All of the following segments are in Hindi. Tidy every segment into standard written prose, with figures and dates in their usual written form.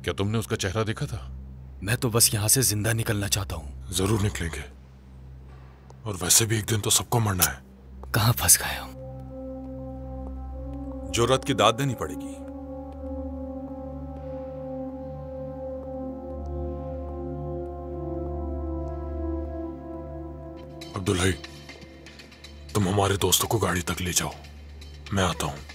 क्या तुमने उसका चेहरा देखा था? मैं तो बस यहां से जिंदा निकलना चाहता हूं। जरूर निकलेंगे, और वैसे भी एक दिन तो सबको मरना है। कहां फंस गए हम? जुर्रत की दाद देनी पड़ेगी। अब्दुल हई, तुम हमारे दोस्तों को गाड़ी तक ले जाओ, मैं आता हूं।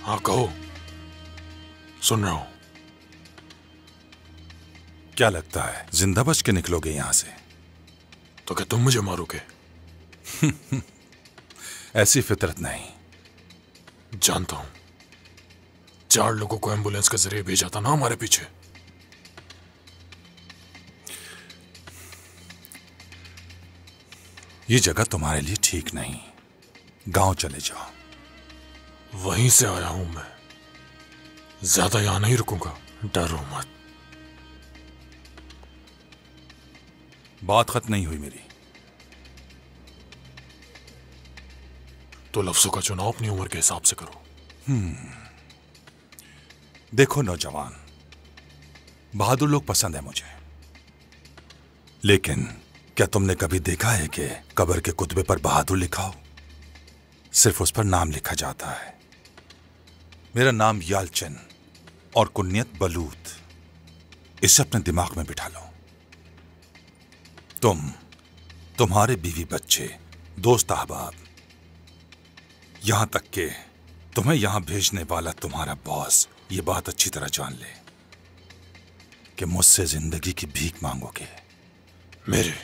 हाँ कहो, सुन रहा हूं। क्या लगता है जिंदा बच के निकलोगे यहां से? तो क्या तुम मुझे मारोगे? ऐसी फितरत नहीं। जानता हूं, 4 लोगों को एम्बुलेंस के जरिए भेजा था ना हमारे पीछे। ये जगह तुम्हारे लिए ठीक नहीं, गांव चले जाओ। वहीं से आया हूं मैं, ज्यादा यहां नहीं रुकूंगा, डरो मत। बात खत्म नहीं हुई मेरी। तो लफ्जों का चुनाव अपनी उम्र के हिसाब से करो। देखो नौजवान, बहादुर लोग पसंद है मुझे, लेकिन क्या तुमने कभी देखा है कि कब्र के कुतबे पर बहादुर लिखा हो? सिर्फ उस पर नाम लिखा जाता है। मेरा नाम यालचन और कुन्नियत बलूत, इसे अपने दिमाग में बिठा लो। तुम्हारे बीवी बच्चे, दोस्त अहबाब, यहां तक के तुम्हें यहां भेजने वाला तुम्हारा बॉस ये बात अच्छी तरह जान ले कि मुझसे जिंदगी की भीख मांगोगे। मेरे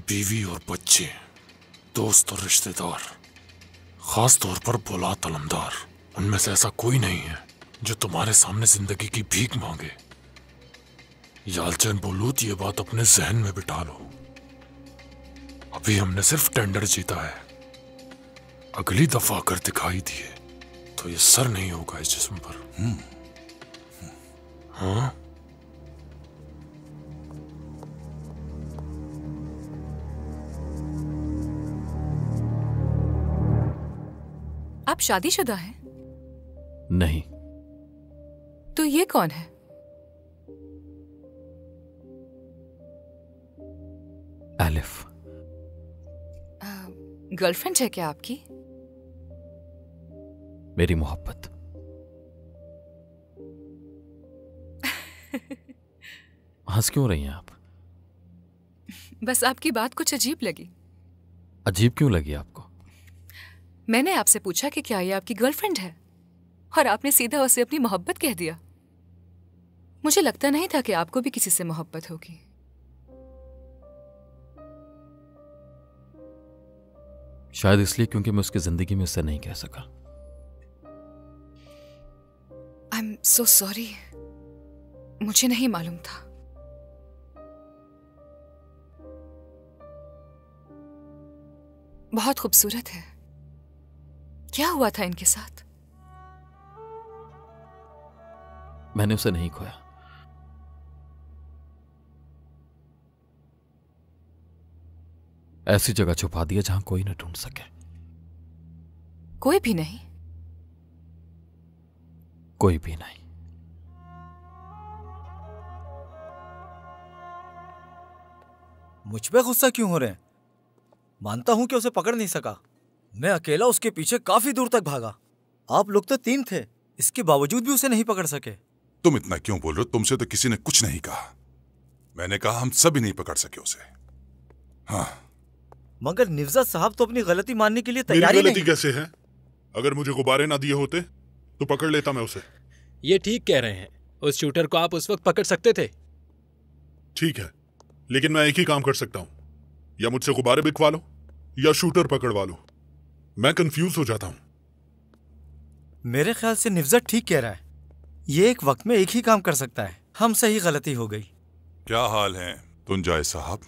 बीवी और बच्चे, दोस्त और रिश्तेदार, खास तौर पर बोला तलमदार, उनमें से ऐसा कोई नहीं है जो तुम्हारे सामने जिंदगी की भीख मांगे। यालचन बलूत, ये बात अपने जहन में बिठा लो। अभी हमने सिर्फ टेंडर जीता है, अगली दफा अगर दिखाई दिए तो ये सर नहीं होगा इस जिस्म पर। हाँ, आप शादीशुदा हैं? नहीं। तो ये कौन है? एलिफ। गर्लफ्रेंड है क्या आपकी? मेरी मोहब्बत। हंस क्यों रही हैं आप? बस आपकी बात कुछ अजीब लगी। अजीब क्यों लगी आपको? मैंने आपसे पूछा कि क्या ये आपकी गर्लफ्रेंड है, और आपने सीधा उसे अपनी मोहब्बत कह दिया। मुझे लगता नहीं था कि आपको भी किसी से मोहब्बत होगी। शायद इसलिए क्योंकि मैं उसकी जिंदगी में उससे नहीं कह सका। आई एम सो सॉरी, मुझे नहीं मालूम था। बहुत खूबसूरत है। क्या हुआ था इनके साथ? मैंने उसे नहीं खोया। ऐसी जगह छुपा दिया जहां कोई न ढूंढ सके। कोई भी नहीं? कोई भी नहीं। मुझ पे गुस्सा क्यों हो रहे हैं? मानता हूं कि उसे पकड़ नहीं सका। मैं अकेला उसके पीछे काफी दूर तक भागा। आप लोग तो 3 थे, इसके बावजूद भी उसे नहीं पकड़ सके। तुम इतना क्यों बोल रहे हो? तुमसे तो किसी ने कुछ नहीं कहा। मैंने कहा हम सभी नहीं पकड़ सके उसे। हाँ, मगर निवज़त साहब तो अपनी गलती मानने के लिए तैयार ही नहीं। गलती कैसे है? अगर मुझे गुब्बारे ना दिए होते तो पकड़ लेता मैं उसे। ये ठीक कह रहे हैं, उस शूटर को आप उस वक्त पकड़ सकते थे। ठीक है, लेकिन मैं एक ही काम कर सकता हूं, या मुझसे गुब्बारे बिकवा लो या शूटर पकड़वा लो। मैं कंफ्यूज हो जाता हूं। मेरे ख्याल से निवज़त ठीक कह रहा है। ये एक वक्त में एक ही काम कर सकता है। हमसे ही गलती हो गई। क्या हाल है तुंजाए साहब?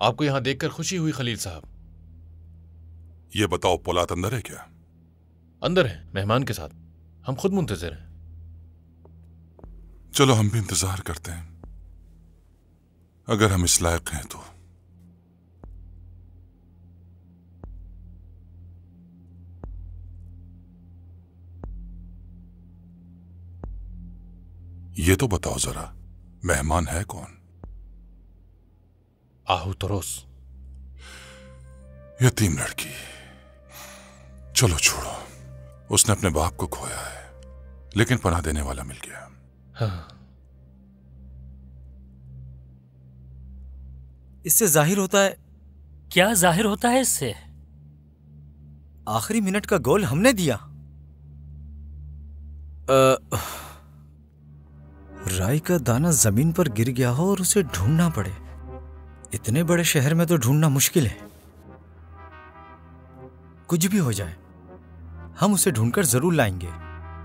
आपको यहां देखकर खुशी हुई खलील साहब। ये बताओ, पोलात अंदर है क्या? अंदर है, मेहमान के साथ। हम खुद मुंतजिर हैं। चलो हम भी इंतजार करते हैं, अगर हम इस लायक हैं तो। ये तो बताओ जरा, मेहमान है कौन? आहू तरोस। यतीम लड़की। चलो छोड़ो, उसने अपने बाप को खोया है, लेकिन पनाह देने वाला मिल गया। हाँ। इससे जाहिर होता है। क्या जाहिर होता है इससे? आखिरी मिनट का गोल हमने दिया। राई का दाना जमीन पर गिर गया हो और उसे ढूंढना पड़े। इतने बड़े शहर में तो ढूंढना मुश्किल है। कुछ भी हो जाए, हम उसे ढूंढकर जरूर लाएंगे।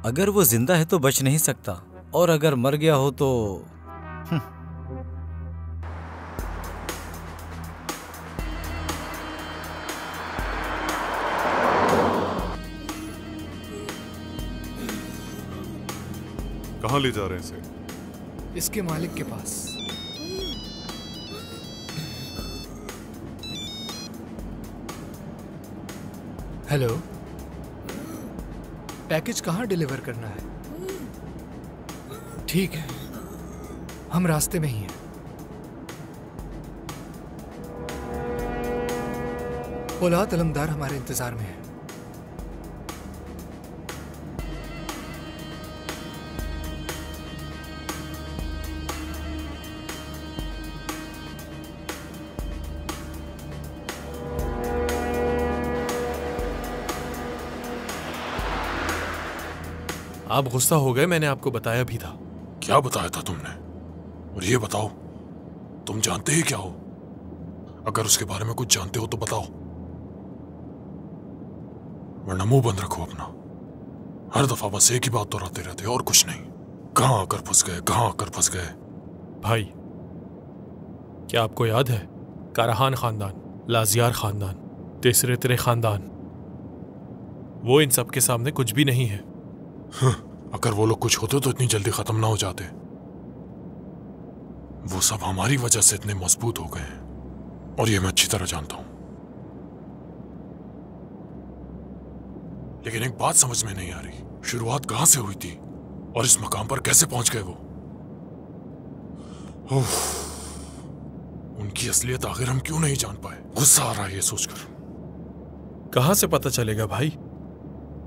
अगर वो जिंदा है तो बच नहीं सकता, और अगर मर गया हो तो कहाँ ले जा रहे हैं इसे? इसके मालिक के पास। हेलो, पैकेज कहाँ डिलीवर करना है? ठीक है, हम रास्ते में ही हैं। पोलाद अलमदार हमारे इंतजार में है। आप गुस्सा हो गए, मैंने आपको बताया भी था। क्या बताया था तुमने? और ये बताओ, तुम जानते ही क्या हो? अगर उसके बारे में कुछ जानते हो तो बताओ, वरना मुंह बंद रखो अपना। हर दफा बस एक ही बात दोहराते रहते हो और कुछ नहीं। कहां आकर फंस गए, कहां आकर फंस गए। भाई, क्या आपको याद है कारहान खानदान, लाजियार खानदान, तीसरे तेरे खानदान, वो इन सब के सामने कुछ भी नहीं है। अगर वो लोग कुछ होते तो इतनी जल्दी खत्म ना हो जाते। वो सब हमारी वजह से इतने मजबूत हो गए हैं, और ये मैं अच्छी तरह जानता हूं। लेकिन एक बात समझ में नहीं आ रही, शुरुआत कहां से हुई थी और इस मकाम पर कैसे पहुंच गए वो? उनकी असलियत आखिर हम क्यों नहीं जान पाए? गुस्सा आ रहा है ये सोचकर। कहां से पता चलेगा भाई?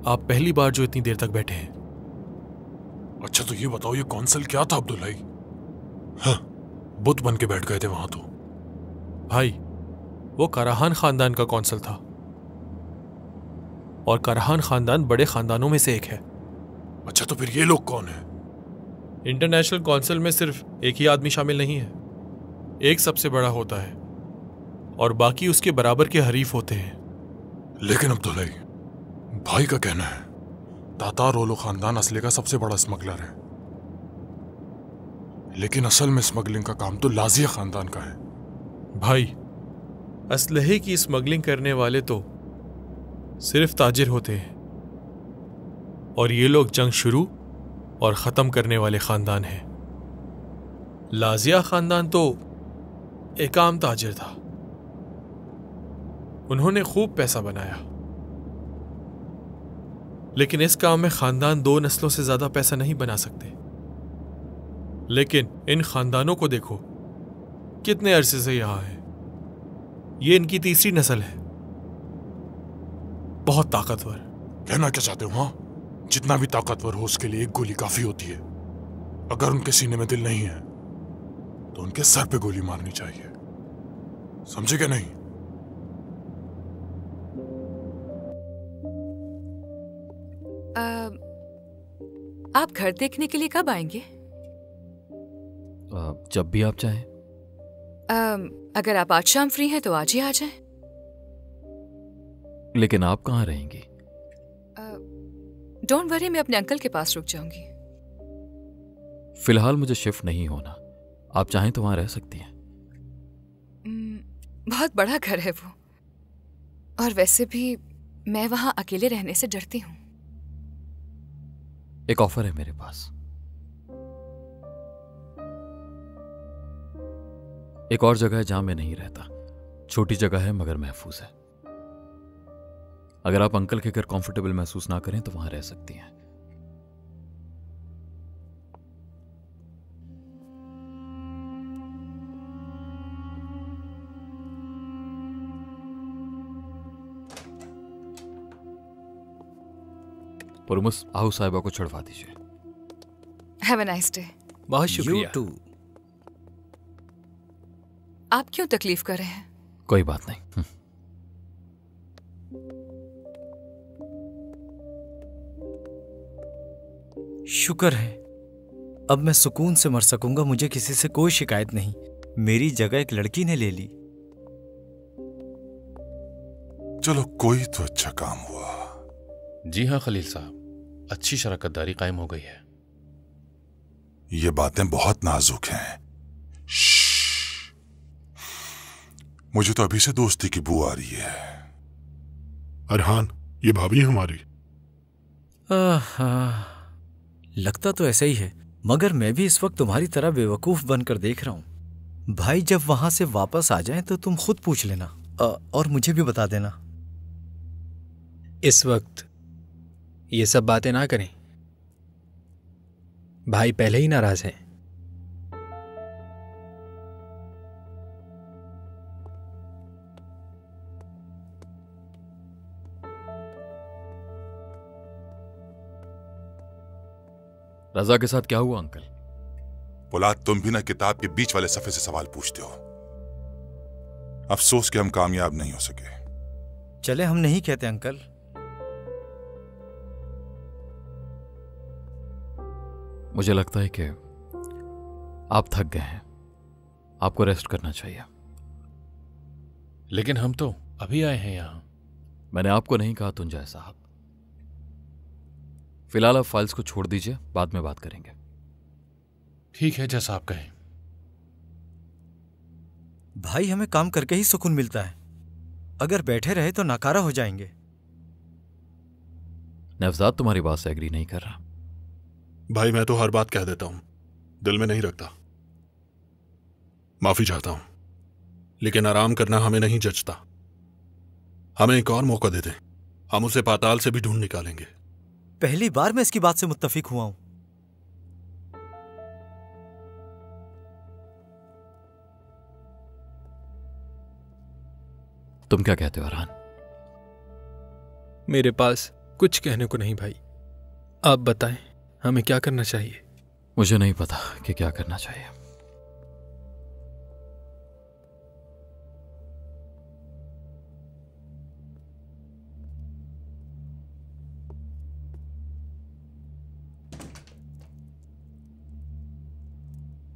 आप पहली बार जो इतनी देर तक बैठे हैं। अच्छा तो ये बताओ, ये कौंसल क्या था अब्दुल्लाई? हाँ, बुत बन के बैठ गए थे वहां तो। भाई, वो कारहान खानदान का कौंसल था, और कारहान खानदान बड़े खानदानों में से एक है। अच्छा तो फिर ये लोग कौन है? इंटरनेशनल कौंसिल में सिर्फ एक ही आदमी शामिल नहीं है। एक सबसे बड़ा होता है और बाकी उसके बराबर के हरीफ होते हैं। लेकिन अब्दुल्लाई, भाई का कहना है तातार ओलो खानदान असले का सबसे बड़ा स्मगलर है, लेकिन असल में स्मगलिंग का काम तो लाजिया खानदान का है। भाई, असलहे की स्मगलिंग करने वाले तो सिर्फ ताजिर होते हैं, और ये लोग जंग शुरू और खत्म करने वाले खानदान हैं। लाजिया खानदान तो एक आम ताजिर था। उन्होंने खूब पैसा बनाया, लेकिन इस काम में खानदान 2 नस्लों से ज्यादा पैसा नहीं बना सकते। लेकिन इन खानदानों को देखो, कितने अरसे से यहां है। ये इनकी तीसरी नस्ल है, बहुत ताकतवर। कहना क्या चाहते हो? हाँ, जितना भी ताकतवर हो उसके लिए एक गोली काफी होती है। अगर उनके सीने में दिल नहीं है तो उनके सर पे गोली मारनी चाहिए, समझे क्या? नहीं? आप घर देखने के लिए कब आएंगे? जब भी आप चाहें। अगर आप आज शाम फ्री हैं तो आज ही आ जाएं। लेकिन आप कहाँ रहेंगी? डोंट वरी, मैं अपने अंकल के पास रुक जाऊंगी। फिलहाल मुझे शिफ्ट नहीं होना, आप चाहें तो वहां रह सकती हैं। बहुत बड़ा घर है वो, और वैसे भी मैं वहां अकेले रहने से डरती हूँ। एक ऑफर है मेरे पास। एक और जगह है जहां मैं नहीं रहता। छोटी जगह है मगर महफूज है। अगर आप अंकल के घर कंफर्टेबल महसूस ना करें तो वहां रह सकती हैं। पुरमुस आहू साहिबा को छुड़वा दीजिए। Have a nice day. बहुत शुक्रिया। टू। आप क्यों तकलीफ कर रहे हैं? कोई बात नहीं। शुक्र है, अब मैं सुकून से मर सकूंगा। मुझे किसी से कोई शिकायत नहीं। मेरी जगह एक लड़की ने ले ली। चलो कोई तो अच्छा काम हुआ। जी हाँ खलील साहब, अच्छी शराकतदारी कायम हो गई है। ये बातें बहुत नाजुक हैं। मुझे तो अभी से दोस्ती की बू आ रही है। अरहान, ये भाभी है हमारी। लगता तो ऐसा ही है, मगर मैं भी इस वक्त तुम्हारी तरह बेवकूफ बनकर देख रहा हूं। भाई जब वहां से वापस आ जाएं तो तुम खुद पूछ लेना और मुझे भी बता देना। इस वक्त ये सब बातें ना करें, भाई पहले ही नाराज हैं। रजा के साथ क्या हुआ अंकल? पोलाद, तुम भी ना किताब के बीच वाले सफे से सवाल पूछते हो। अफसोस कि हम कामयाब नहीं हो सके। चले, हम नहीं कहते अंकल। मुझे लगता है कि आप थक गए हैं, आपको रेस्ट करना चाहिए। लेकिन हम तो अभी आए हैं यहां। मैंने आपको नहीं कहा तुंजय साहब। फिलहाल आप फाइल्स को छोड़ दीजिए, बाद में बात करेंगे। ठीक है, जैसा आप कहें। भाई हमें काम करके ही सुकून मिलता है, अगर बैठे रहे तो नाकारा हो जाएंगे। नवजाद तुम्हारी बात से एग्री नहीं कर रहा। भाई मैं तो हर बात कह देता हूं, दिल में नहीं रखता। माफी चाहता हूं, लेकिन आराम करना हमें नहीं जचता। हमें एक और मौका दे दे, हम उसे पाताल से भी ढूंढ निकालेंगे। पहली बार मैं इसकी बात से मुत्तफिक हुआ हूं। तुम क्या कहते हो अरहान? मेरे पास कुछ कहने को नहीं भाई, आप बताएं हमें क्या करना चाहिए। मुझे नहीं पता कि क्या करना चाहिए।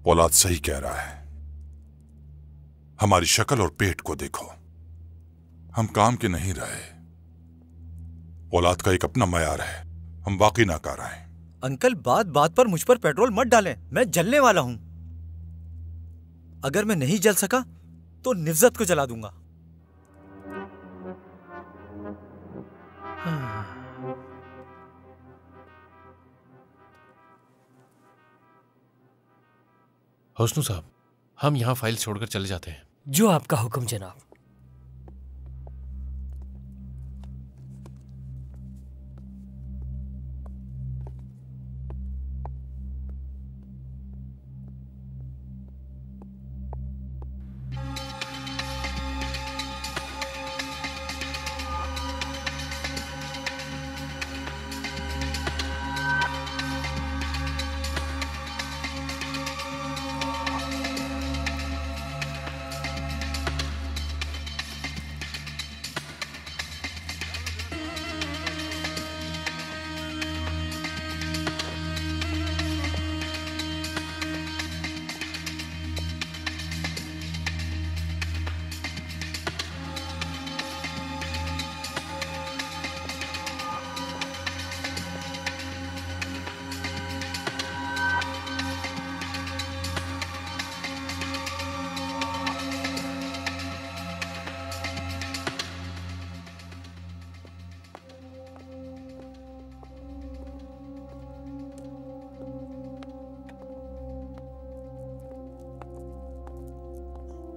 पोलाद सही कह रहा है। हमारी शक्ल और पेट को देखो, हम काम के नहीं रहे। औलाद का एक अपना मयार है, हम वाकई नाकारा हैं। अंकल, बात बात पर मुझ पर पेट्रोल मत डालें, मैं जलने वाला हूं। अगर मैं नहीं जल सका तो निफ्जत को जला दूंगा। हुस्नु साहब, हम यहां फाइल छोड़कर चले जाते हैं। जो आपका हुक्म जनाब।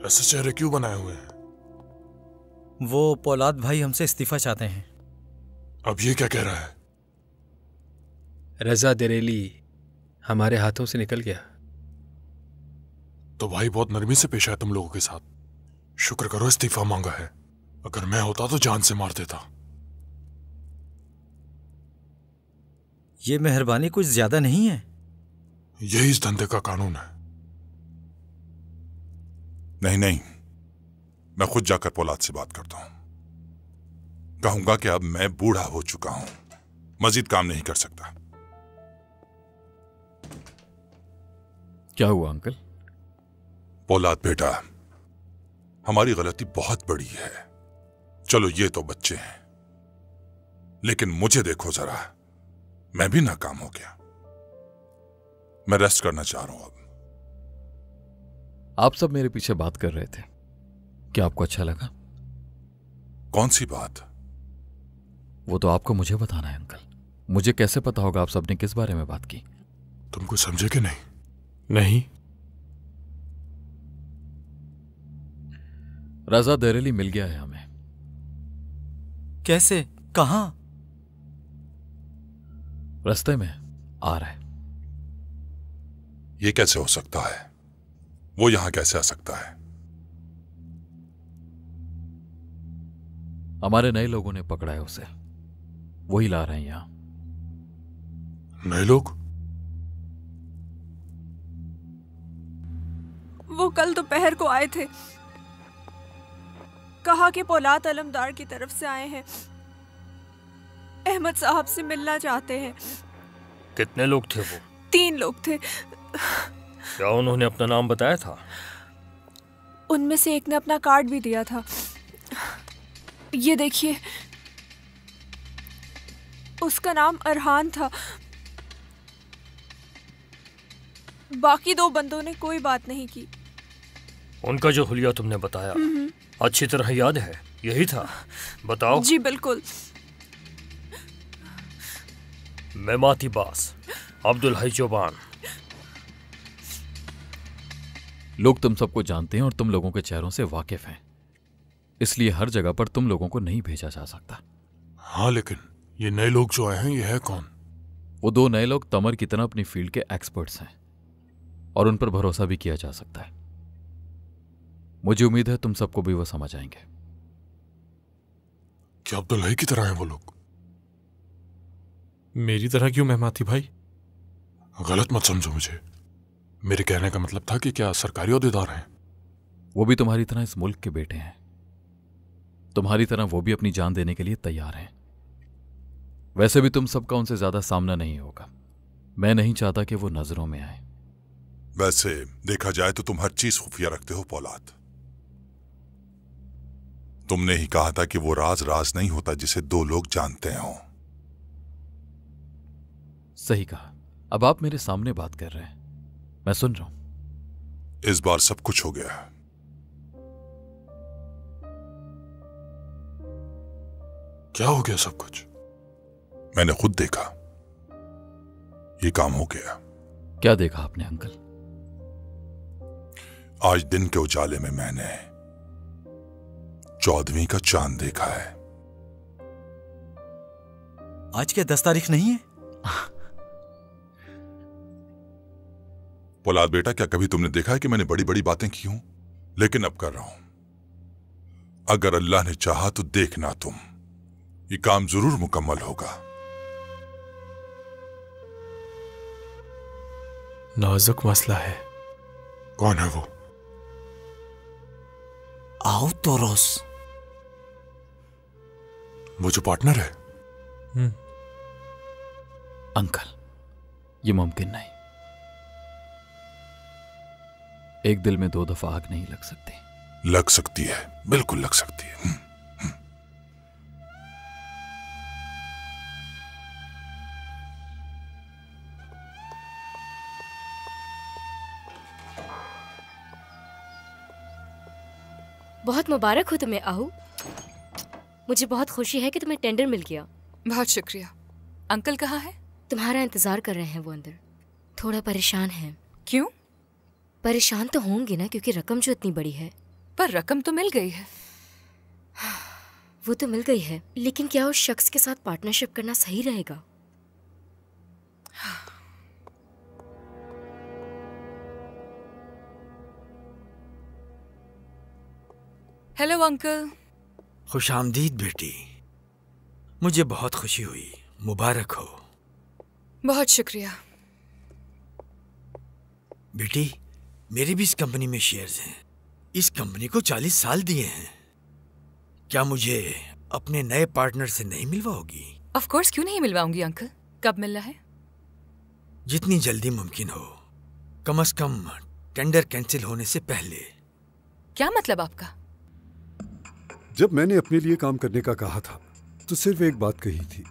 ऐसे चेहरे क्यों बनाए हुए हैं? वो पौलाद भाई हमसे इस्तीफा चाहते हैं। अब ये क्या कह रहा है? रजा दरेली हमारे हाथों से निकल गया। तो भाई बहुत नरमी से पेश आया तुम लोगों के साथ। शुक्र करो इस्तीफा मांगा है, अगर मैं होता तो जान से मार देता। ये मेहरबानी कुछ ज्यादा नहीं है? यही इस धंधे का कानून है। नहीं नहीं, मैं खुद जाकर पोलाद से बात करता हूं। कहूंगा कि अब मैं बूढ़ा हो चुका हूं, मजीद काम नहीं कर सकता। क्या हुआ अंकल? पोलाद बेटा, हमारी गलती बहुत बड़ी है। चलो ये तो बच्चे हैं, लेकिन मुझे देखो जरा, मैं भी नाकाम हो गया। मैं रेस्ट करना चाह रहा हूं अब। आप सब मेरे पीछे बात कर रहे थे, क्या आपको अच्छा लगा? कौन सी बात? वो तो आपको मुझे बताना है अंकल। मुझे कैसे पता होगा आप सबने किस बारे में बात की? तुम कुछ समझे कि नहीं? नहीं। रजा दरेली मिल गया है हमें। कैसे? कहां? रास्ते में आ रहा है। ये कैसे हो सकता है? वो यहां कैसे आ सकता है? हमारे नए लोगों ने पकड़ा है उसे, वही ला रहे हैं यहां। नए लोग? वो कल दोपहर को आए थे, कहा कि पोलाद अलमदार की तरफ से आए हैं, अहमद साहब से मिलना चाहते हैं। कितने लोग थे वो? 3 लोग थे। क्या उन्होंने अपना नाम बताया था? उनमें से एक ने अपना कार्ड भी दिया था, ये देखिए। उसका नाम अरहान था। बाकी 2 बंदों ने कोई बात नहीं की। उनका जो हुलिया तुमने बताया अच्छी तरह याद है? यही था? बताओ। जी बिल्कुल। मेमाती बास, अब्दुल हई चौबान। लोग तुम सबको जानते हैं और तुम लोगों के चेहरों से वाकिफ हैं, इसलिए हर जगह पर तुम लोगों को नहीं भेजा जा सकता। हाँ, लेकिन ये नए लोग जो आए हैं, ये है कौन? वो 2 नए लोग तमर की तरह अपनी फील्ड के एक्सपर्ट्स हैं और उन पर भरोसा भी किया जा सकता है। मुझे उम्मीद है तुम सबको भी वो समझ आएंगे। क्या अब्दुल हई की तरह हैं वो लोग? मेरी तरह क्यों मेहमाती भाई? गलत मत समझो मुझे। मेरे कहने का मतलब था कि क्या सरकारी ओहदेदार हैं? वो भी तुम्हारी तरह इस मुल्क के बेटे हैं। तुम्हारी तरह वो भी अपनी जान देने के लिए तैयार हैं। वैसे भी तुम सबका उनसे ज्यादा सामना नहीं होगा। मैं नहीं चाहता कि वो नजरों में आए। वैसे देखा जाए तो तुम हर चीज खुफिया रखते हो पोलाद। तुमने ही कहा था कि वो राज राज नहीं होता जिसे 2 लोग जानते हों। सही कहा। अब आप मेरे सामने बात कर रहे हैं, मैं सुन रहा हूं। इस बार सब कुछ हो गया। क्या हो गया? सब कुछ मैंने खुद देखा। ये काम हो गया। क्या देखा आपने अंकल? आज दिन के उजाले में मैंने 14वीं का चांद देखा है। आज क्या 10 तारीख नहीं है? पोलाद बेटा, क्या कभी तुमने देखा है कि मैंने बड़ी बड़ी बातें की हूं? लेकिन अब कर रहा हूं। अगर अल्लाह ने चाहा तो देखना तुम, ये काम जरूर मुकम्मल होगा। नाजुक मसला है। कौन है वो? आओ तोरोस। वो जो पार्टनर है? अंकल, ये मुमकिन नहीं। एक दिल में 2 दफा आग नहीं लग सकती। लग सकती है, बिल्कुल लग सकती है। बहुत मुबारक हो तुम्हें आहू। मुझे बहुत खुशी है कि तुम्हें टेंडर मिल गया। बहुत शुक्रिया। अंकल कहाँ है? तुम्हारा इंतजार कर रहे हैं वो अंदर। थोड़ा परेशान हैं। क्यों? परेशान तो होंगे ना, क्योंकि रकम जो इतनी बड़ी है। पर रकम तो मिल गई है। वो तो मिल गई है, लेकिन क्या उस शख्स के साथ पार्टनरशिप करना सही रहेगा? Hello uncle. खुशामदीद बेटी, मुझे बहुत खुशी हुई। मुबारक हो। बहुत शुक्रिया। बेटी, मेरे भी इस कंपनी में शेयर्स हैं। इस कंपनी को 40 साल दिए हैं। क्या मुझे अपने नए पार्टनर से नहीं मिलवाओगी? ऑफ कोर्स, क्यों नहीं मिलवाऊंगी अंकल। कब मिलना है? जितनी जल्दी मुमकिन हो, कम से कम टेंडर कैंसिल होने से पहले। क्या मतलब आपका? जब मैंने अपने लिए काम करने का कहा था तो सिर्फ एक बात कही थी,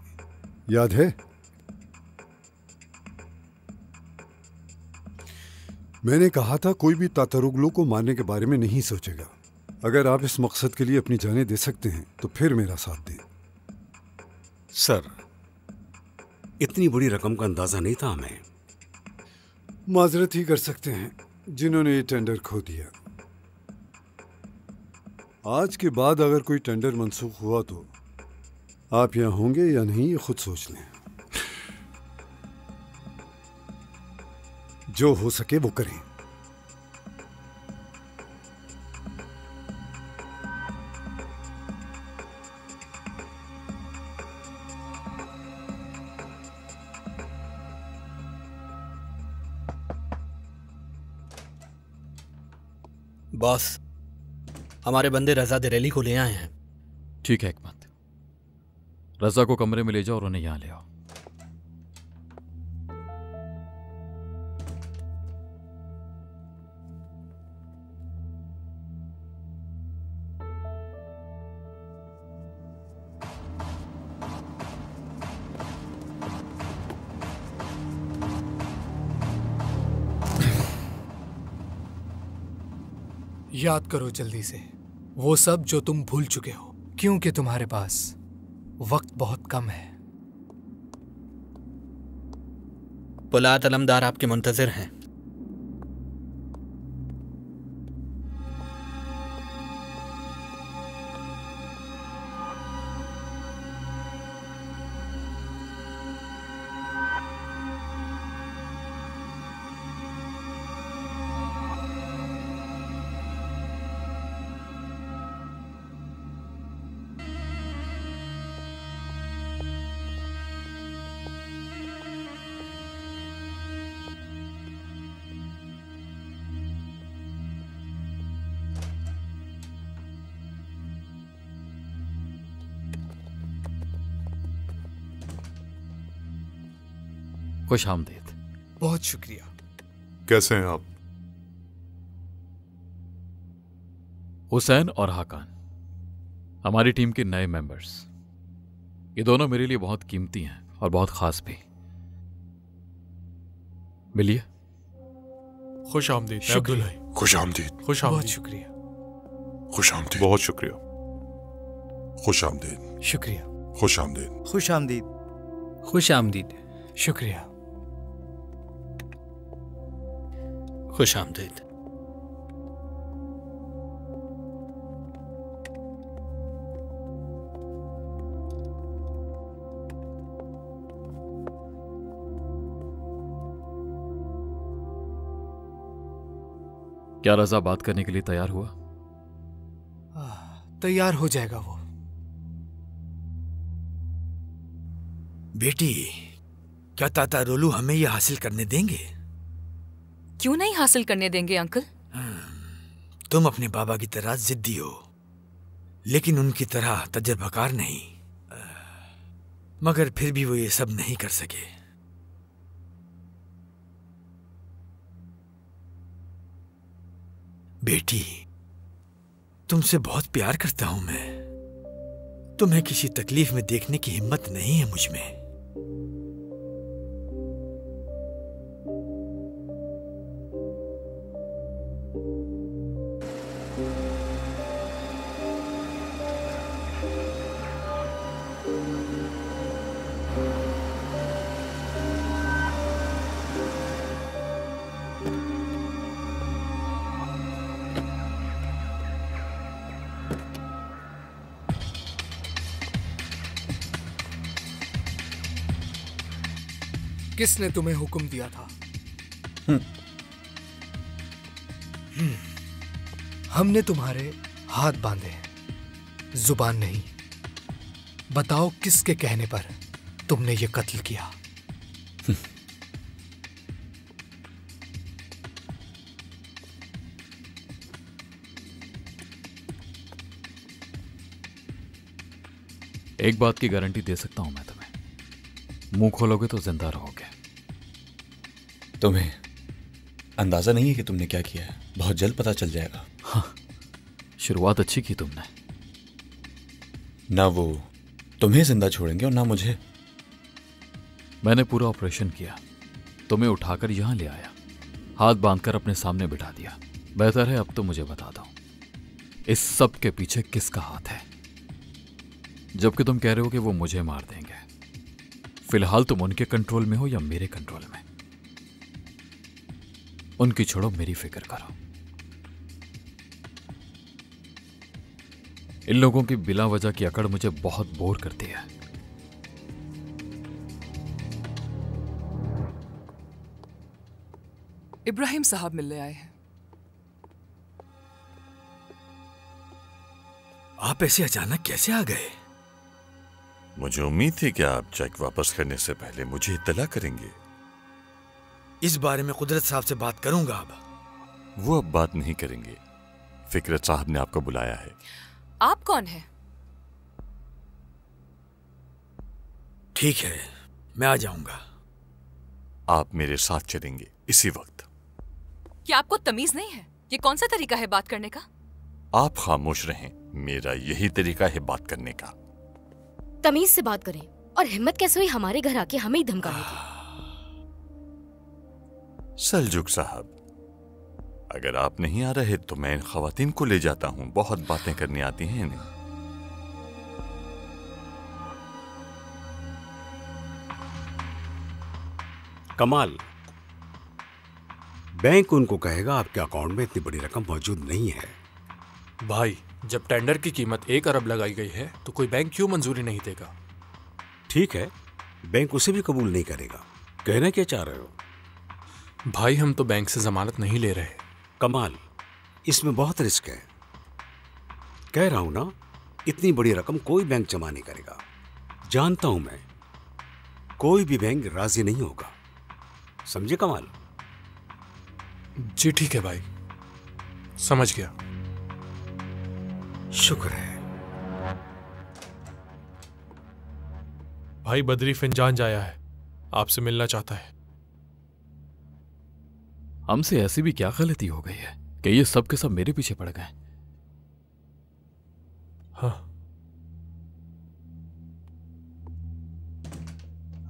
याद है? मैंने कहा था कोई भी तातरुगलू को मारने के बारे में नहीं सोचेगा। अगर आप इस मकसद के लिए अपनी जानें दे सकते हैं तो फिर मेरा साथ दें। सर, इतनी बड़ी रकम का अंदाजा नहीं था हमें। माजरत ही कर सकते हैं जिन्होंने ये टेंडर खो दिया। आज के बाद अगर कोई टेंडर मंसूख हुआ तो आप यहाँ होंगे या नहीं, ये खुद सोच लें। जो हो सके वो करें। बॉस, हमारे बंदे रजा दिरेली को ले आए हैं। ठीक है हिकमत, रजा को कमरे में ले जाओ और उन्हें यहां ले आओ। याद करो जल्दी से वो सब जो तुम भूल चुके हो, क्योंकि तुम्हारे पास वक्त बहुत कम है। पोलाद अलमदार आपके मुंतजिर हैं। खुश आमदीद। बहुत शुक्रिया। कैसे हैं आप? हुसैन और हाकान हमारी टीम के नए मेंबर्स। ये दोनों मेरे लिए बहुत कीमती हैं और बहुत खास भी। मिलिए। खुश आमदीद। शुक्रिया। खुश आमदीद। खुश बहुत आमदीद। शुक्रिया। खुश आमदीद। बहुत शुक्रिया। खुश आमदीद। शुक्रिया। खुश आमदीद। खुश आमदीद। खुश आमदीद। शुक्रिया। खुश आमदीद। क्या रजा बात करने के लिए तैयार हुआ? तैयार हो जाएगा वो। बेटी, क्या तातारोलू हमें ये हासिल करने देंगे? क्यों नहीं हासिल करने देंगे अंकल? तुम अपने बाबा की तरह जिद्दी हो, लेकिन उनकी तरह तजर्बाकार नहीं। मगर फिर भी वो ये सब नहीं कर सके। बेटी, तुमसे बहुत प्यार करता हूं मैं। तुम्हें किसी तकलीफ में देखने की हिम्मत नहीं है मुझ में। किसने तुम्हें हुक्म दिया था? हमने तुम्हारे हाथ बांधे, जुबान नहीं। बताओ किसके कहने पर तुमने ये कत्ल किया? एक बात की गारंटी दे सकता हूं मैं तुम्हें, मुंह खोलोगे तो जिंदा रहोगे। तुम्हें अंदाजा नहीं है कि तुमने क्या किया है? बहुत जल्द पता चल जाएगा। हाँ, शुरुआत अच्छी की तुमने। ना वो तुम्हें जिंदा छोड़ेंगे और ना मुझे। मैंने पूरा ऑपरेशन किया, तुम्हें उठाकर यहां ले आया, हाथ बांधकर अपने सामने बिठा दिया। बेहतर है अब तो मुझे बता दो, इस सब के पीछे किसका हाथ है? जबकि तुम कह रहे हो कि वो मुझे मार देंगे। फिलहाल तुम उनके कंट्रोल में हो या मेरे कंट्रोल में? उनकी छोड़ो, मेरी फिक्र करो। इन लोगों की बिला वजह की अकड़ मुझे बहुत बोर करती है। इब्राहिम साहब मिलने आए हैं। आप ऐसे अचानक कैसे आ गए? मुझे उम्मीद थी कि आप चेक वापस करने से पहले मुझे इत्तला करेंगे। इस बारे में कुदरत साहब से बात करूंगा। अब वो अब बात नहीं करेंगे। फिकरत साहब ने आपको बुलाया है। आप कौन हैं? ठीक है, मैं आ जाऊंगा। आप मेरे साथ चलेंगे इसी वक्त। क्या आपको तमीज नहीं है? ये कौन सा तरीका है बात करने का? आप खामोश रहें, मेरा यही तरीका है बात करने का। तमीज से बात करें, और हिम्मत कैसे हुई हमारे घर आके हमें ही धमकाने की? सल्जुक साहब, अगर आप नहीं आ रहे तो मैं इन खवातीन को ले जाता हूं, बहुत बातें करनी आती हैं इन्हें। कमाल, बैंक उनको कहेगा आपके अकाउंट में इतनी बड़ी रकम मौजूद नहीं है। भाई, जब टेंडर की कीमत 1 अरब लगाई गई है तो कोई बैंक क्यों मंजूरी नहीं देगा? ठीक है, बैंक उसे भी कबूल नहीं करेगा। कहना क्या चाह रहे हो? भाई, हम तो बैंक से जमानत नहीं ले रहे। कमाल, इसमें बहुत रिस्क है। कह रहा हूं ना, इतनी बड़ी रकम कोई बैंक जमा नहीं करेगा। जानता हूं मैं, कोई भी बैंक राजी नहीं होगा। समझे कमाल? जी ठीक है भाई, समझ गया। शुक्र है। भाई बदरी फिंजान आया है, आपसे मिलना चाहता है। हमसे ऐसी भी क्या गलती हो गई है कि ये सब के सब मेरे पीछे पड़ गए? हाँ,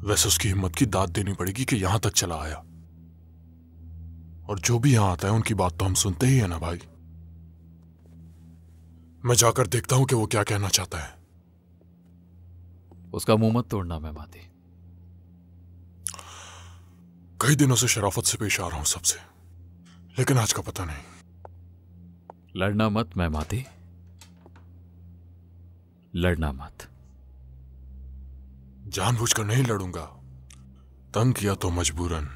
वैसे उसकी हिम्मत की दाद देनी पड़ेगी कि यहां तक चला आया। और जो भी यहां आता है उनकी बात तो हम सुनते ही है ना भाई। मैं जाकर देखता हूं कि वो क्या कहना चाहता है। उसका मुंह मत तोड़ना मेहमाती। कई दिनों से शराफत से पेश आ रहा हूं सबसे, लेकिन आज का पता नहीं। लड़ना मत मेहमाती, लड़ना मत। जानबूझकर नहीं लड़ूंगा, तंग किया तो मजबूरन।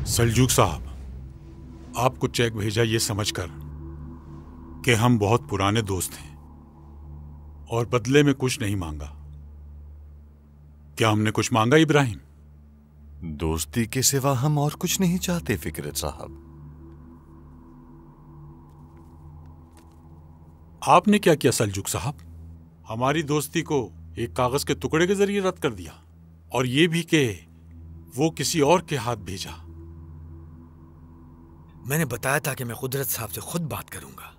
सल्जूक साहब, आपको चेक भेजा ये समझकर कि हम बहुत पुराने दोस्त हैं और बदले में कुछ नहीं मांगा। क्या हमने कुछ मांगा इब्राहिम? दोस्ती के सिवा हम और कुछ नहीं चाहते फिकरत साहब। आपने क्या किया सल्जूक साहब? हमारी दोस्ती को एक कागज के टुकड़े के जरिए रद्द कर दिया, और ये भी कि वो किसी और के हाथ भेजा। मैंने बताया था कि मैं कुदरत साहब से खुद बात करूंगा।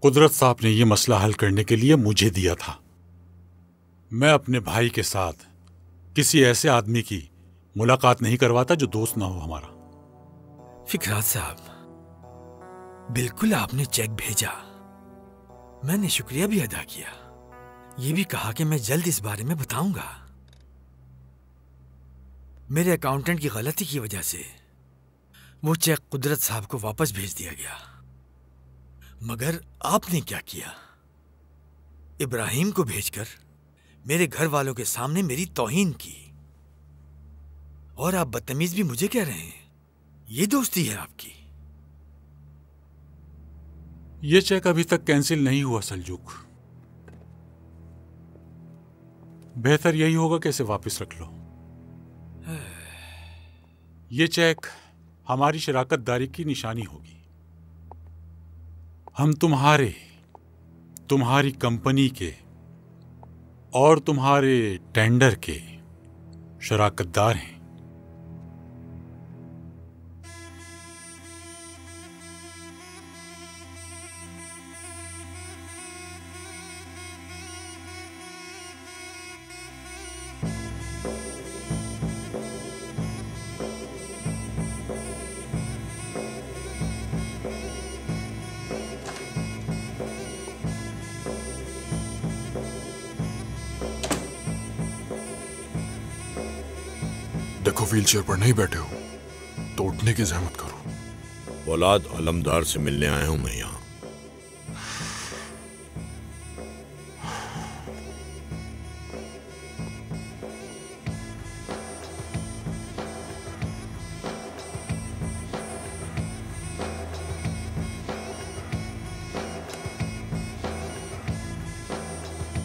कुदरत साहब ने यह मसला हल करने के लिए मुझे दिया था। मैं अपने भाई के साथ किसी ऐसे आदमी की मुलाकात नहीं करवाता जो दोस्त ना हो हमारा। फिकरात साहब, बिल्कुल आपने चेक भेजा, मैंने शुक्रिया भी अदा किया। ये भी कहा कि मैं जल्द इस बारे में बताऊंगा। मेरे अकाउंटेंट की गलती की वजह से वो चेक कुदरत साहब को वापस भेज दिया गया। मगर आपने क्या किया? इब्राहिम को भेजकर मेरे घर वालों के सामने मेरी तौहीन की, और आप बदतमीज भी मुझे कह रहे हैं। ये दोस्ती है आपकी? ये चेक अभी तक कैंसिल नहीं हुआ सलजूक। बेहतर यही होगा कि इसे वापस रख लो। ये चेक हमारी शराकतदारी की निशानी होगी। हम तुम्हारी कंपनी के और तुम्हारे टेंडर के शराकतदार हैं। देखो, व्हीलचेयर पर नहीं बैठे हो तो उठने की जहमत करो। फौलाद अलमदार से मिलने आया हूं मैं यहां।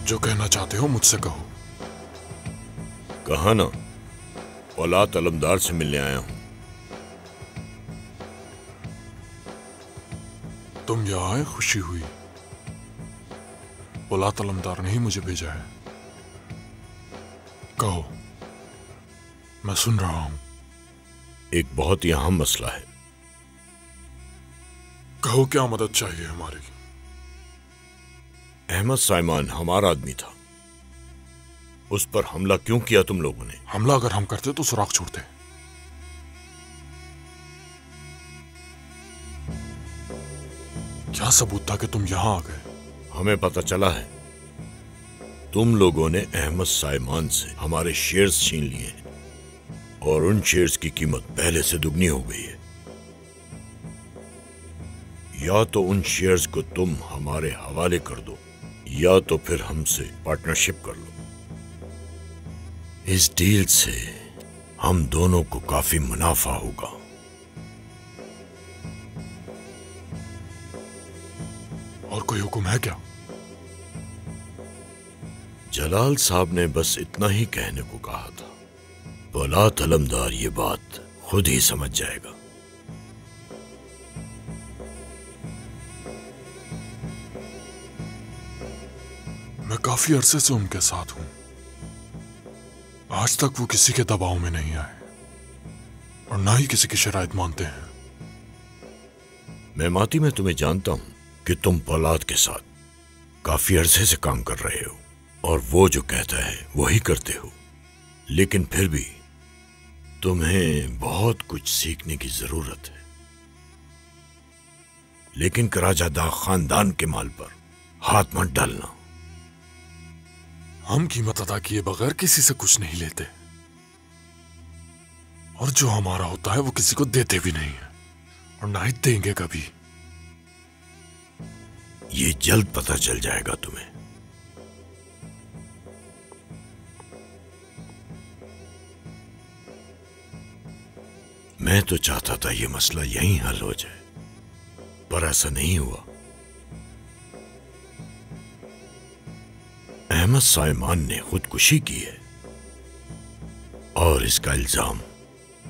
जो कहना चाहते हो मुझसे कहो। कहा ना, फौलाद अलमदार से मिलने आया हूं। तुम यहाँ आए, खुशी हुई। फौलाद अलमदार ने ही मुझे भेजा है। कहो, मैं सुन रहा हूं। एक बहुत ही अहम मसला है। कहो, क्या मदद चाहिए हमारी? अहमद साइमान हमारा आदमी था। उस पर हमला क्यों किया तुम लोगों ने? हमला अगर हम करते तो सुराग छोड़ते। क्या सबूत था कि तुम यहां आ गए? हमें पता चला है तुम लोगों ने अहमद साइमान से हमारे शेयर्स छीन लिए हैं और उन शेयर्स की कीमत पहले से दुगनी हो गई है। या तो उन शेयर्स को तुम हमारे हवाले कर दो या तो फिर हमसे पार्टनरशिप कर लो। इस डील से हम दोनों को काफी मुनाफा होगा। और कोई हुक्म है क्या? जलाल साहब ने बस इतना ही कहने को कहा था। फौलाद अलमदार ये बात खुद ही समझ जाएगा। मैं काफी अरसे से उनके साथ हूं। आज तक वो किसी के दबाव में नहीं आए और ना ही किसी की शराइत मानते हैं। मैं माती में तुम्हें जानता हूं कि तुम फौलाद के साथ काफी अरसे से काम कर रहे हो और वो जो कहता है वही करते हो, लेकिन फिर भी तुम्हें बहुत कुछ सीखने की जरूरत है। लेकिन कराजादा खानदान के माल पर हाथ मत डालना। हम कीमत अदा किए बगैर किसी से कुछ नहीं लेते और जो हमारा होता है वो किसी को देते भी नहीं है और ना ही देंगे कभी। ये जल्द पता चल जाएगा तुम्हें। मैं तो चाहता था ये मसला यहीं हल हो जाए, पर ऐसा नहीं हुआ। अहमद साइमान ने खुदकुशी की है और इसका इल्जाम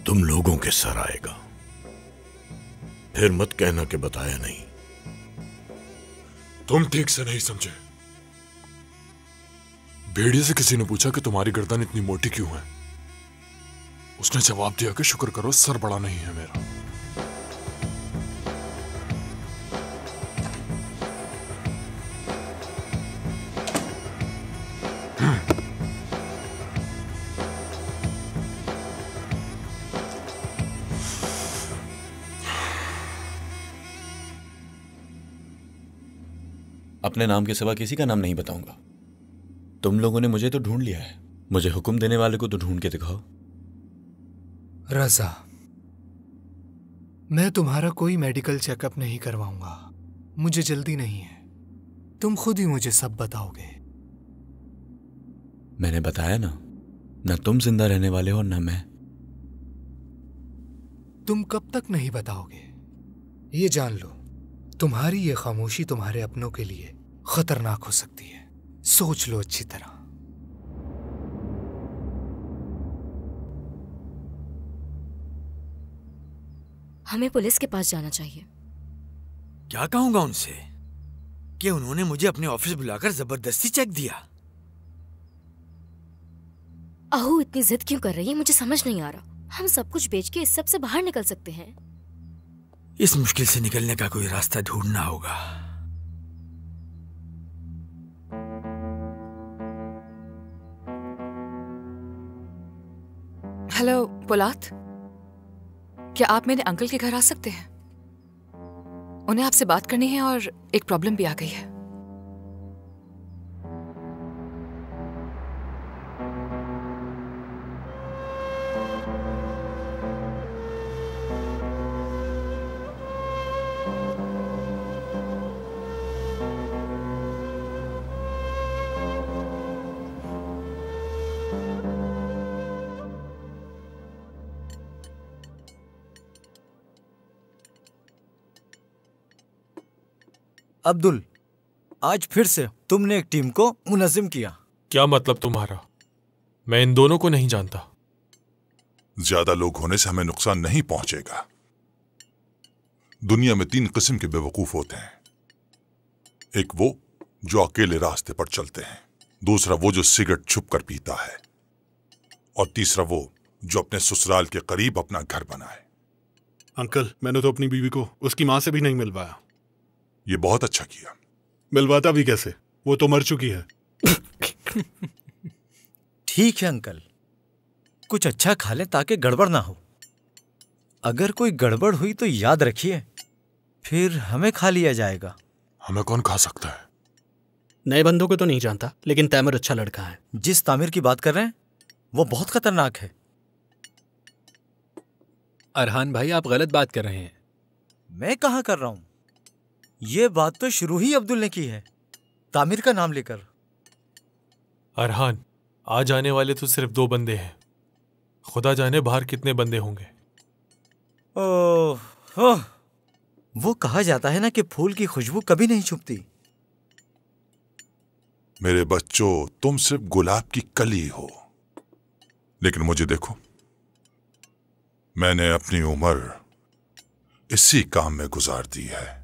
तुम लोगों के सर आएगा। फिर मत कहना कि बताया नहीं। तुम ठीक से नहीं समझे। भेड़िए से किसी ने पूछा कि तुम्हारी गर्दन इतनी मोटी क्यों है। उसने जवाब दिया कि शुक्र करो सर बड़ा नहीं है मेरा। अपने नाम के सिवा किसी का नाम नहीं बताऊंगा। तुम लोगों ने मुझे तो ढूंढ लिया है, मुझे हुक्म देने वाले को तो ढूंढ के दिखाओ। रजा, मैं तुम्हारा कोई मेडिकल चेकअप नहीं करवाऊंगा। मुझे जल्दी नहीं है। तुम खुद ही मुझे सब बताओगे। मैंने बताया ना तुम जिंदा रहने वाले हो ना मैं। तुम कब तक नहीं बताओगे? ये जान लो, तुम्हारी ये खामोशी तुम्हारे अपनों के लिए खतरनाक हो सकती है। सोच लो अच्छी तरह। हमें पुलिस के पास जाना चाहिए। क्या कहूंगा उनसे कि उन्होंने मुझे अपने ऑफिस बुलाकर जबरदस्ती चेक दिया। आहू इतनी जिद क्यों कर रही है, मुझे समझ नहीं आ रहा। हम सब कुछ बेच के इस सब से बाहर निकल सकते हैं। इस मुश्किल से निकलने का कोई रास्ता ढूंढना होगा। हेलो पोलात, क्या आप मेरे अंकल के घर आ सकते हैं? उन्हें आपसे बात करनी है और एक प्रॉब्लम भी आ गई है। अब्दुल, आज फिर से तुमने एक टीम को मुनज़्ज़म किया। क्या मतलब तुम्हारा? मैं इन दोनों को नहीं जानता। ज्यादा लोग होने से हमें नुकसान नहीं पहुंचेगा। दुनिया में 3 किस्म के बेवकूफ होते हैं। एक वो जो अकेले रास्ते पर चलते हैं, दूसरा वो जो सिगरेट छुप कर पीता है, और तीसरा वो जो अपने ससुराल के करीब अपना घर बनाए। अंकल, मैंने तो अपनी बीवी को उसकी मां से भी नहीं मिलवाया। ये बहुत अच्छा किया। मिलवाता भी कैसे? वो तो मर चुकी है। ठीक है अंकल, कुछ अच्छा खा लें ताकि गड़बड़ ना हो। अगर कोई गड़बड़ हुई तो याद रखिए, फिर हमें खा लिया जाएगा। हमें कौन खा सकता है? नए बंदों को तो नहीं जानता, लेकिन तैमूर अच्छा लड़का है। जिस तामिर की बात कर रहे हैं वो बहुत खतरनाक है। अरहान भाई, आप गलत बात कर रहे हैं। मैं कहाँ कर रहा हूं? ये बात तो शुरू ही अब्दुल ने की है, तामिर का नाम लेकर। अरहान, आज आने वाले तो सिर्फ 2 बंदे हैं। खुदा जाने बाहर कितने बंदे होंगे। ओह, वो कहा जाता है ना कि फूल की खुशबू कभी नहीं छुपती। मेरे बच्चों, तुम सिर्फ गुलाब की कली हो, लेकिन मुझे देखो, मैंने अपनी उम्र इसी काम में गुजार दी है।